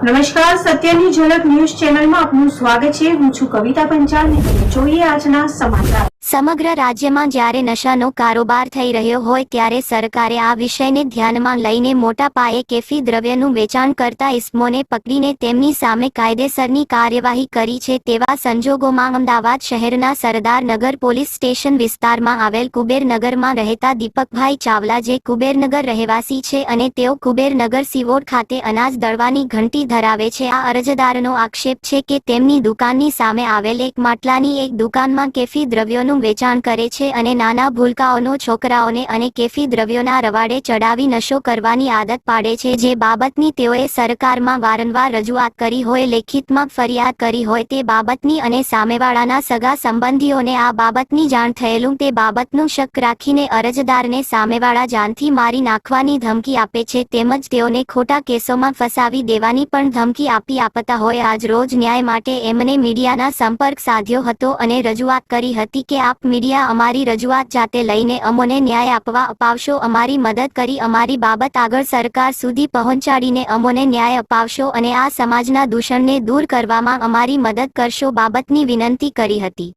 નમસ્કાર, સત્યની ઝલક ન્યૂઝ ચેનલમાં આપનું સ્વાગત છે। હું છું કવિતા પંચાલ ને જોઈએ આજના સમાચાર। સમગ્ર રાજ્યમાં જ્યારે નશાનો કારોબાર થઈ રહ્યો હોય ત્યારે સરકારે આ વિષયને ધ્યાનમાં લઈને મોટા પાયે કેફી દ્રવ્યનું વેચાણ કરતા ઇસમોને પકડીને તેમની સામે કાયદેસરની કાર્યવાહી કરી છે। તેવા સંજોગોમાં અમદાવાદ શહેરના સરદારનગર પોલીસ સ્ટેશન વિસ્તારમાં આવેલ કુબેરનગરમાં રહેતા દીપકભાઈ ચાવલા, જે કુબેરનગર રહેવાસી છે અને તેઓ કુબેરનગર સિવોડ ખાતે અનાજ દળવાની ઘંટી ધરાવે છે। આ અરજદારનો આક્ષેપ છે કે તેમની દુકાનની સામે આવેલ એક માટલાની એક દુકાનમાં કેફી દ્રવ્યોનું વેચાણ કરે છે અને નાના ભૂલકાઓનો છોકરાઓને અને કેફી દ્રવ્યોના રવાડે ચડાવી નશો કરવાની આદત પાડે છે, જે બાબતની તેઓએ સરકારમાં વારંવાર રજૂઆત કરી હોય, લેખિતમાં ફરિયાદ કરી હોય તે બાબતની અને સામેવાળાના સગા સંબંધીઓને આ બાબતની જાણ થયેલું તે બાબતનું શક રાખીને અરજદારને સામેવાળા જાનથી મારી નાખવાની ધમકી આપે છે, તેમજ તેઓને ખોટા કેસોમાં ફસાવી દેવાની પણ ધમકી આપતા હોય। આજ રોજ ન્યાય માટે એમને મીડિયાના સંપર્ક સાધ્યો હતો અને રજૂઆત કરી હતી કે આપ મીડિયા અમારી રજૂઆત જાતે લઈને અમોને ન્યાય અપાવશો, અમારી મદદ કરી અમારી બાબત આગળ સરકાર સુધી પહોંચાડીને અમોને ન્યાય અપાવશો અને આ સમાજના દૂષણને दूर કરવામાં અમારી मदद करशो बाबतनी विनंती करी हती।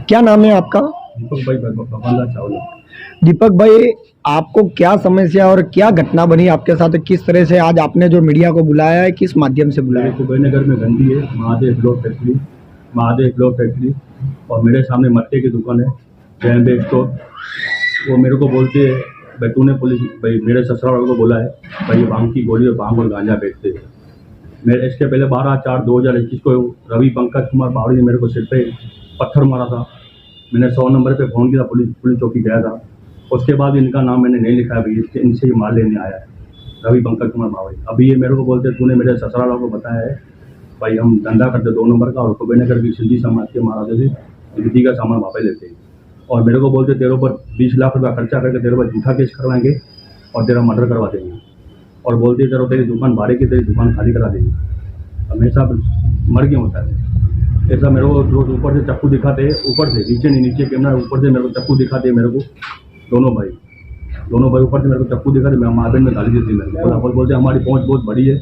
क्या नाम है आपका? दीपक भाई, आपको क्या समस्या और क्या घटना बनी आपके साथ? किस तरह से आज आपने जो मीडिया को बुलाया है, किस माध्यम से बुलाया है? कुबेरनगर में घंटी है, महादेव ब्लॉक फैक्ट्री और मेरे सामने मट्टे की दुकान है, जैन बे स्टोर। वो मेरे को बोलते हैं भाई तूने पुलिस भाई मेरे ससुराल वालों को बोला है भाई ये भांग की गोली और भांग और गांजा बेचते हैं। मेरे इसके पहले 12/4/2021 को रवि पंकज कुमार बावड़ी ने मेरे को सिर पे पत्थर मारा था। मैंने 100 नंबर पे फ़ोन किया, पुलिस चौकी गया था। उसके बाद इनका नाम मैंने नहीं लिखा है भाई, इनसे ही माल लेने आया है रवि पंकज कुमार बावड़ी। अभी ये मेरे को बोलते तूने मेरे ससुराल वालों को बताया है भाई हम धंधा करते 2 नंबर का और कुबेरनगर की सिंधी समाज के महाराजा से विधि का सामान वापस लेते हैं और मेरे को बोलते तेरे ऊपर 20 लाख रुपया खर्चा करके तेरे ऊपर झूठा केस करवाएंगे और तेरा मर्डर करवा देंगे और बोलते तेरी दुकान भाड़े की, तेरी दुकान खाली करा देंगे। हमेशा मर गया होता है ऐसा। मेरे को रोज ऊपर से चक्कू दिखाते हैं, ऊपर से नीचे नहीं, नीचे कैमरा ऊपर से मेरे को चक्कू दिखाते हैं। मेरे को दोनों भाई ऊपर से मेरे को चक्कू दिखाते, मैं माँ बहन में गाली देती मेरे को, बोलते हमारी पहुँच बहुत बड़ी है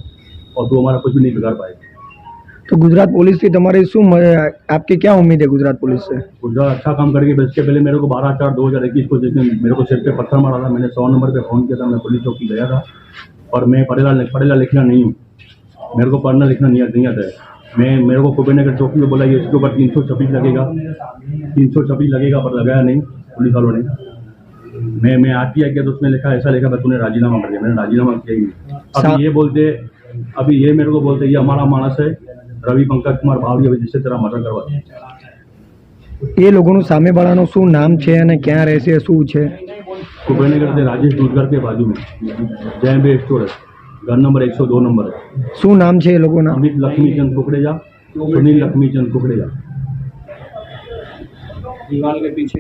और तू हमारा कुछ भी नहीं बिगाड़ पाएगा। तो गुजरात पुलिस से तुम्हारी आपकी क्या उम्मीद है? गुजरात पुलिस से गुजरात अच्छा काम करके, इसके पहले मेरे को 12/4/2021 को जिसने मेरे को सिर पे पत्थर मारा था, मैंने 100 नंबर पे फ़ोन किया था, मैं पुलिस चौकी गया था और मैं पढ़ेला लिखना नहीं हूँ, मेरे को पढ़ना लिखना नहीं आता है। मेरे को कुबेरनगर चौकी में बोला ये इसके ऊपर 326 लगेगा पर लगाया नहीं पुलिस वालों ने। मैं आरटीआई किया तो उसमें लिखा ऐसा लिखा मैं तूने राजीनामा कर दिया, मैंने राजीनामा किया ही। अभी ये मेरे को बोलते ये हमारा मानस है रवि पंकज कुमार बावड़ी, जिससे तेरा मर्डर करवा दे। ये लोगों सामे वाला शू नाम है અને ક્યાં રહેશે શું છે? कुबेरनगर से राजेश दूधगर के बाजू में जैन बे स्टोर है, घर नंबर 102 नंबर है। શું નામ છે એ લોકોના? अमित लक्ष्मीचंद कुकड़ेजा, सुनील लक्ष्मीचंद कुकड़ेजा। दीवार के पीछे